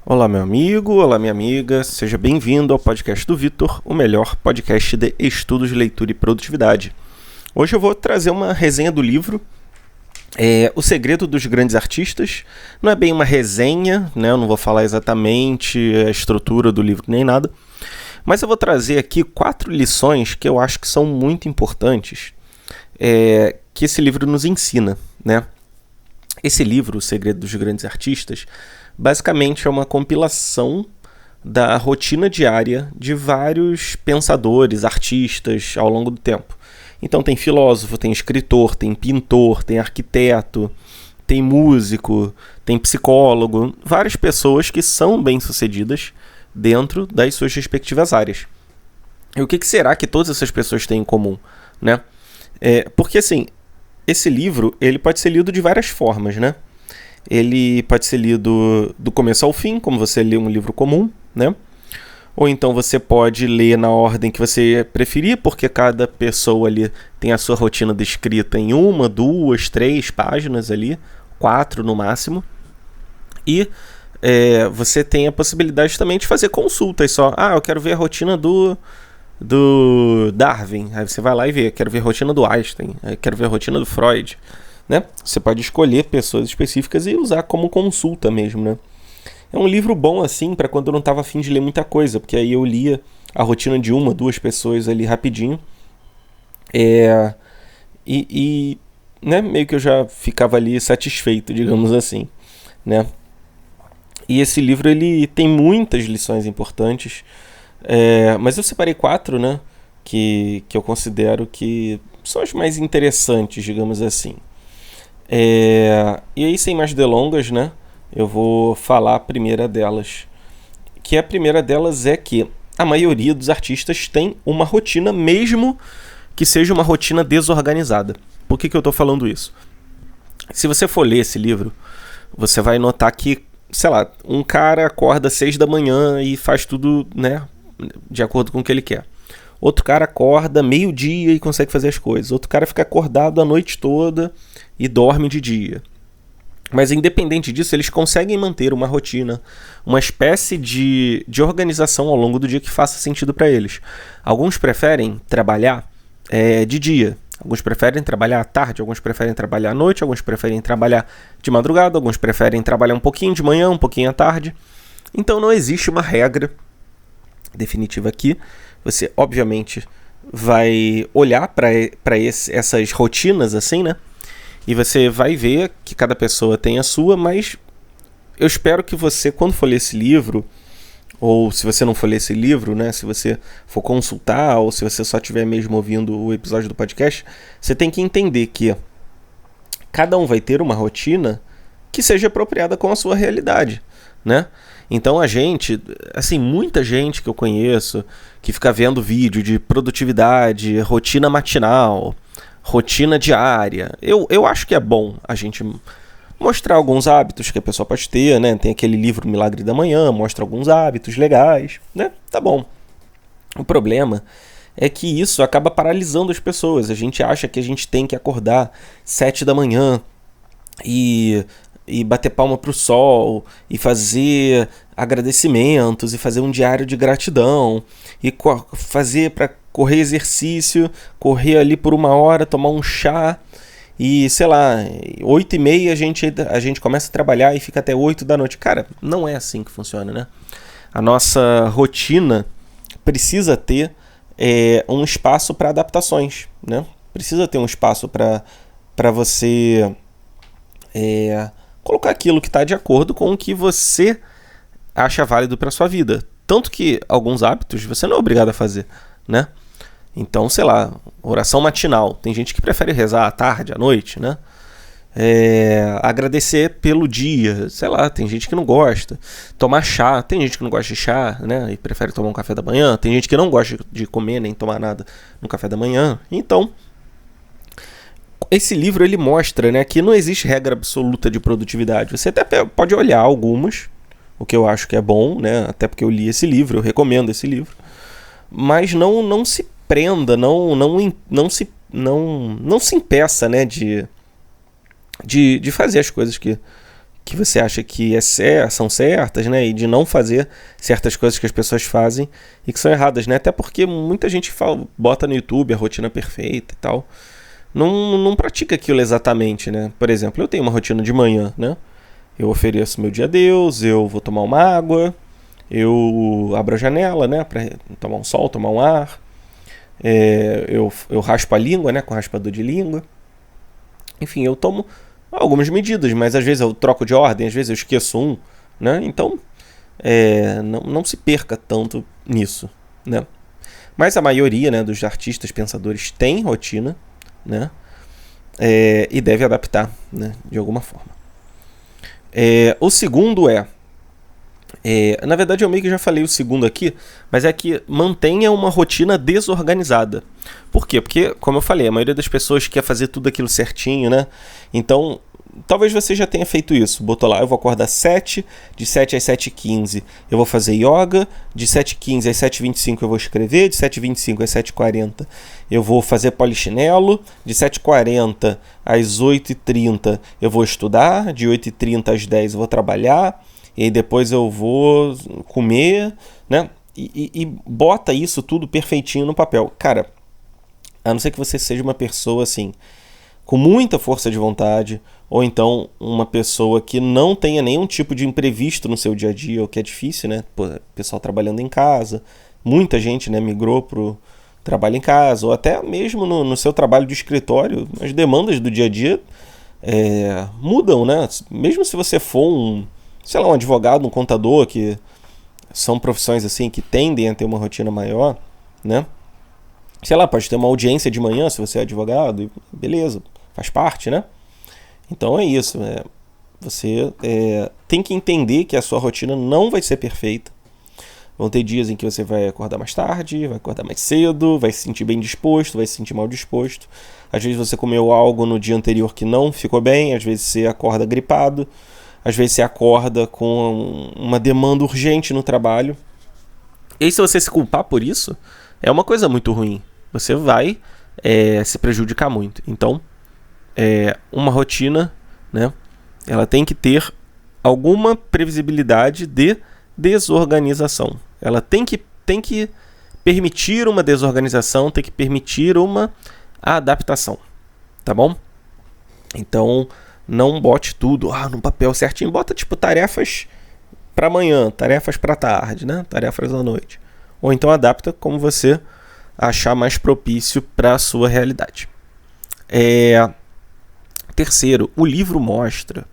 Olá, meu amigo, olá, minha amiga, seja bem-vindo ao podcast do Vitor, o melhor podcast de estudos, leitura e produtividade. Hoje eu vou trazer uma resenha do livro O Segredo dos Grandes Artistas. Não é bem uma resenha, né? Eu não vou falar exatamente a estrutura do livro nem nada, mas eu vou trazer aqui 4 lições que eu acho que são muito importantes que esse livro nos ensina, né? Esse livro, O Segredo dos Grandes Artistas, basicamente é uma compilação da rotina diária de vários pensadores, artistas ao longo do tempo. Então tem filósofo, tem escritor, tem pintor, tem arquiteto, tem músico, tem psicólogo, várias pessoas que são bem-sucedidas dentro das suas respectivas áreas. E o que será que todas essas pessoas têm em comum, né? Porque assim, esse livro ele pode ser lido de várias formas, né? Ele pode ser lido do começo ao fim, como você lê um livro comum, né? Ou então você pode ler na ordem que você preferir, porque cada pessoa ali tem a sua rotina descrita em 1, 2, 3 páginas ali, 4 no máximo. E você tem a possibilidade também de fazer consultas só. Eu quero ver a rotina do Darwin. Aí você vai lá e vê. Quero ver a rotina do Einstein. Aí quero ver a rotina do Freud. Né? Você pode escolher pessoas específicas e usar como consulta mesmo, né? É um livro bom assim para quando eu não estava afim de ler muita coisa, porque aí eu lia a rotina de 1, 2 pessoas ali rapidinho, né, meio que eu já ficava ali satisfeito, digamos assim, né? E esse livro ele tem muitas lições importantes, mas eu separei 4, né, que eu considero que são as mais interessantes, digamos assim. E aí, sem mais delongas, né, eu vou falar a primeira delas. Que a primeira delas é que a maioria dos artistas tem uma rotina, mesmo que seja uma rotina desorganizada. Por que eu estou falando isso? Se você for ler esse livro, você vai notar que, sei lá, um cara acorda às 6 da manhã e faz tudo, né, de acordo com o que ele quer. Outro cara acorda meio-dia e consegue fazer as coisas. Outro cara fica acordado a noite toda e dorme de dia. Mas independente disso, eles conseguem manter uma rotina, uma espécie de organização ao longo do dia que faça sentido para eles. Alguns preferem trabalhar de dia, alguns preferem trabalhar à tarde, alguns preferem trabalhar à noite, alguns preferem trabalhar de madrugada, alguns preferem trabalhar um pouquinho de manhã, um pouquinho à tarde. Então não existe uma regra definitiva aqui. Você, obviamente, vai olhar para essas rotinas assim, né? E você vai ver que cada pessoa tem a sua, mas eu espero que você, quando for ler esse livro, ou se você não for ler esse livro, né? Se você for consultar, ou se você só estiver mesmo ouvindo o episódio do podcast, você tem que entender que cada um vai ter uma rotina que seja apropriada com a sua realidade, né? Então a gente, assim, muita gente que eu conheço que fica vendo vídeo de produtividade, rotina matinal, rotina diária. Eu acho que é bom a gente mostrar alguns hábitos que a pessoa pode ter, né? Tem aquele livro Milagre da Manhã, mostra alguns hábitos legais, né? Tá bom. O problema é que isso acaba paralisando as pessoas. A gente acha que a gente tem que acordar 7 da manhã e bater palma pro sol, e fazer agradecimentos, e fazer um diário de gratidão, e fazer para correr exercício, correr ali por 1 hora, tomar um chá, e sei lá, 8h30 a gente começa a trabalhar e fica até 8 da noite. Cara, não é assim que funciona, né? A nossa rotina precisa ter um espaço para adaptações, né? Precisa ter um espaço para você colocar aquilo que está de acordo com o que você acha válido para sua vida. Tanto que alguns hábitos você não é obrigado a fazer, né? Então, sei lá, oração matinal. Tem gente que prefere rezar à tarde, à noite, né? Agradecer pelo dia, sei lá, tem gente que não gosta. Tomar chá, tem gente que não gosta de chá, né? E prefere tomar um café da manhã. Tem gente que não gosta de comer nem tomar nada no café da manhã. Então, esse livro ele mostra, né, que não existe regra absoluta de produtividade. Você até pode olhar algumas, o que eu acho que é bom, né? Até porque eu li esse livro, eu recomendo esse livro. Mas não se prenda, não se impeça, né, de fazer as coisas que que você acha que são certas, né? E de não fazer certas coisas que as pessoas fazem e que são erradas, né? Até porque muita gente bota no YouTube a rotina perfeita e tal. Não pratica aquilo exatamente, né? Por exemplo, eu tenho uma rotina de manhã, né? Eu ofereço meu dia a Deus, eu vou tomar uma água, eu abro a janela, né? Pra tomar um sol, tomar um ar. Eu raspo a língua, né? Com raspador de língua. Enfim, eu tomo algumas medidas, mas às vezes eu troco de ordem, às vezes eu esqueço né? Então, não se perca tanto nisso, né? Mas a maioria, né, dos artistas, pensadores tem rotina, né? E deve adaptar, né, de alguma forma. O segundo na verdade eu meio que já falei o segundo aqui, mas é que mantenha uma rotina desorganizada. Por quê? Porque, como eu falei, a maioria das pessoas quer fazer tudo aquilo certinho, né? Então, talvez você já tenha feito isso. Botou lá, eu vou acordar 7, de 7 às 7h15 eu vou fazer yoga, de 7h15 às 7h25 eu vou escrever, de 7h25 às 7h40 eu vou fazer polichinelo, de 7h40 às 8h30 eu vou estudar, de 8h30 às 10 eu vou trabalhar, e aí depois eu vou comer, né? E bota isso tudo perfeitinho no papel. Cara, a não ser que você seja uma pessoa assim, com muita força de vontade, ou então uma pessoa que não tenha nenhum tipo de imprevisto no seu dia a dia, o que é difícil, né? Pô, pessoal trabalhando em casa, muita gente, né, migrou pro trabalho em casa, ou até mesmo no seu trabalho de escritório, as demandas do dia a dia mudam, né? Mesmo se você for um advogado, um contador, que são profissões assim que tendem a ter uma rotina maior, né? Sei lá, pode ter uma audiência de manhã se você é advogado, e beleza, faz parte, né? Então é isso, você tem que entender que a sua rotina não vai ser perfeita. Vão ter dias em que você vai acordar mais tarde, vai acordar mais cedo, vai se sentir bem disposto, vai se sentir mal disposto. Às vezes você comeu algo no dia anterior que não ficou bem, às vezes você acorda gripado, às vezes você acorda com uma demanda urgente no trabalho. E aí, se você se culpar por isso, é uma coisa muito ruim. Você vai se prejudicar muito. Então, uma rotina, né, ela tem que ter alguma previsibilidade de desorganização. Ela tem que permitir uma desorganização, tem que permitir uma adaptação. Tá bom? Então, não bote tudo no papel certinho. Bota tipo tarefas para amanhã, tarefas para tarde, né? Tarefas à noite. Ou então adapta como você achar mais propício para a sua realidade. Terceiro, o livro mostra,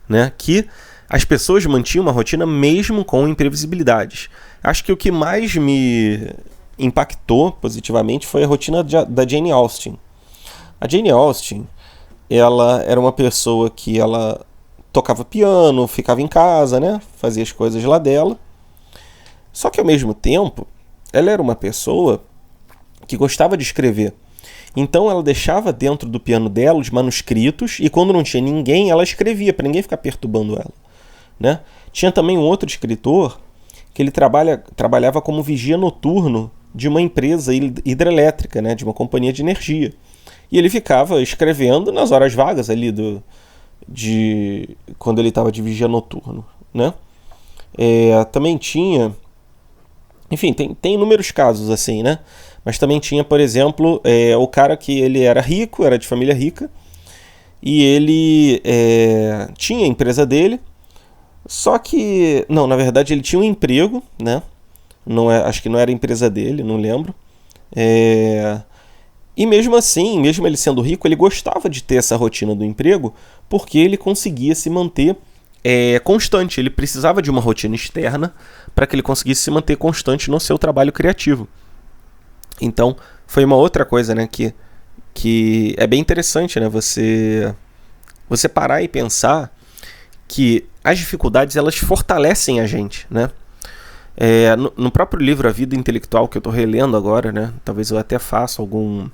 né, que as pessoas mantinham uma rotina mesmo com imprevisibilidades. Acho que o que mais me impactou positivamente foi a rotina da Jane Austen. A Jane Austen, ela era uma pessoa que ela tocava piano, ficava em casa, né, fazia as coisas lá dela. Só que ao mesmo tempo, ela era uma pessoa que gostava de escrever. Então ela deixava dentro do piano dela os manuscritos e quando não tinha ninguém, ela escrevia para ninguém ficar perturbando ela, né? Tinha também um outro escritor que ele trabalhava como vigia noturno de uma empresa hidrelétrica, né, de uma companhia de energia. E ele ficava escrevendo nas horas vagas ali quando ele estava de vigia noturno, né? Também tinha, enfim, tem inúmeros casos assim, né? Mas também tinha, por exemplo, o cara que ele era rico, era de família rica, e ele tinha a empresa dele, só que, não, na verdade ele tinha um emprego, né? Acho que não era a empresa dele, não lembro. E mesmo assim, mesmo ele sendo rico, ele gostava de ter essa rotina do emprego, porque ele conseguia se manter constante. Ele precisava de uma rotina externa para que ele conseguisse se manter constante no seu trabalho criativo. Então, foi uma outra coisa, né, que é bem interessante, né, você parar e pensar que as dificuldades, elas fortalecem a gente, né? No próprio livro A Vida Intelectual, que eu estou relendo agora, né, talvez eu até faça algum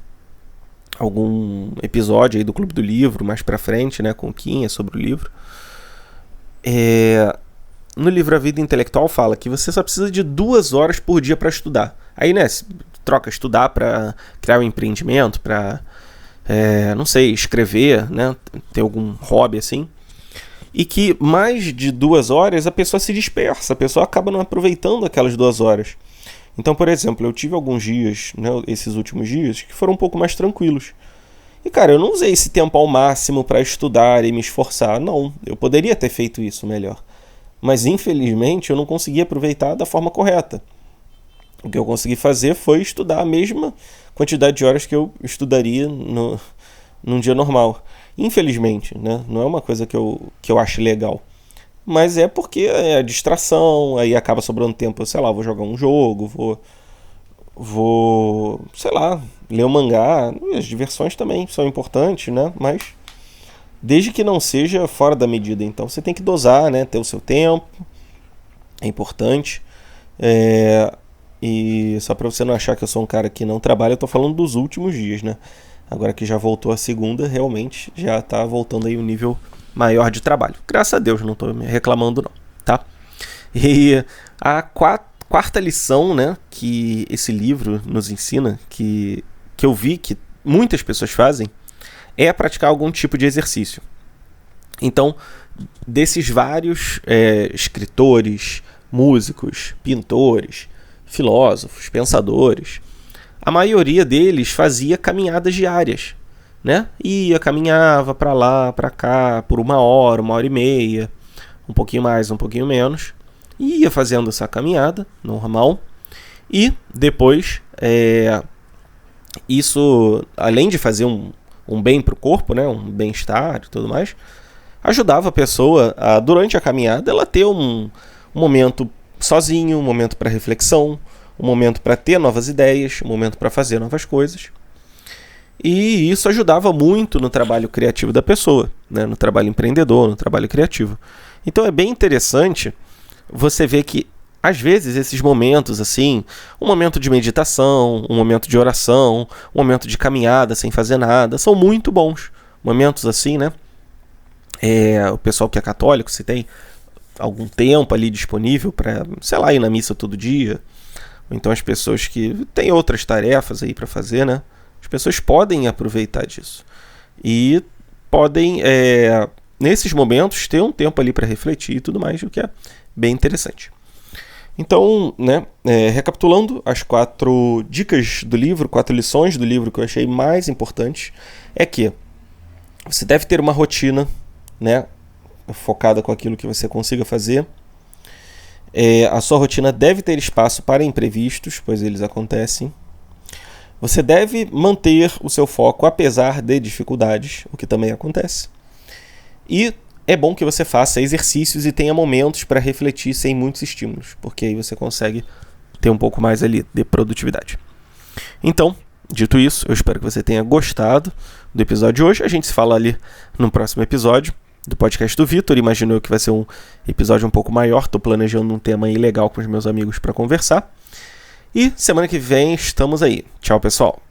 episódio aí do Clube do Livro mais pra frente, né, com o Quinha sobre o livro. No livro A Vida Intelectual fala que você só precisa de 2 horas por dia para estudar. Aí, né, troca estudar para criar um empreendimento, para, não sei, escrever, né, ter algum hobby assim. e que mais de 2 horas a pessoa se dispersa, a pessoa acaba não aproveitando aquelas 2 horas. Então, por exemplo, eu tive alguns dias, né, esses últimos dias, que foram um pouco mais tranquilos. E, cara, eu não usei esse tempo ao máximo para estudar e me esforçar. Não, eu poderia ter feito isso melhor. Mas, infelizmente, eu não consegui aproveitar da forma correta. O que eu consegui fazer foi estudar a mesma quantidade de horas que eu estudaria num dia normal. Infelizmente, né? Não é uma coisa que eu acho legal. Mas é porque é a distração, aí acaba sobrando tempo, sei lá, vou jogar um jogo, sei lá, ler um mangá. As diversões também são importantes, né? Mas desde que não seja fora da medida. Então você tem que dosar, né? Ter o seu tempo, é importante. E só pra você não achar que eu sou um cara que não trabalha, eu tô falando dos últimos dias, né? Agora que já voltou a segunda, realmente já tá voltando aí um nível maior de trabalho. Graças a Deus, não tô me reclamando não, tá? E a quarta lição, né, que esse livro nos ensina, que eu vi que muitas pessoas fazem, é praticar algum tipo de exercício. Então, desses vários escritores, músicos, pintores, filósofos, pensadores, a maioria deles fazia caminhadas diárias, né? Ia, caminhava para lá, para cá, por 1 hora e meia, um pouquinho mais, um pouquinho menos, ia fazendo essa caminhada normal, e depois isso, além de fazer um bem para o corpo, né? Um bem-estar e tudo mais, ajudava a pessoa a, durante a caminhada, ela ter um momento sozinho, um momento para reflexão, um momento para ter novas ideias, um momento para fazer novas coisas. E isso ajudava muito no trabalho criativo da pessoa, né? No trabalho empreendedor, no trabalho criativo. Então é bem interessante você ver que, às vezes, esses momentos, assim, um momento de meditação, um momento de oração, um momento de caminhada sem fazer nada, são muito bons. Momentos assim, né? O pessoal que é católico, se tem algum tempo ali disponível para, sei lá, ir na missa todo dia, ou então as pessoas que têm outras tarefas aí para fazer, né? As pessoas podem aproveitar disso e podem, nesses momentos, ter um tempo ali para refletir e tudo mais, o que é bem interessante. Então, né, recapitulando as 4 dicas do livro, 4 lições do livro que eu achei mais importantes, é que você deve ter uma rotina, né, focada com aquilo que você consiga fazer. A sua rotina deve ter espaço para imprevistos, pois eles acontecem. Você deve manter o seu foco apesar de dificuldades, o que também acontece. E é bom que você faça exercícios e tenha momentos para refletir sem muitos estímulos, porque aí você consegue ter um pouco mais ali de produtividade. Então, dito isso, eu espero que você tenha gostado do episódio de hoje. A gente se fala ali no próximo episódio do podcast do Vitor. Imagino que vai ser um episódio um pouco maior. Estou planejando um tema aí legal com os meus amigos para conversar. E semana que vem estamos aí. Tchau, pessoal.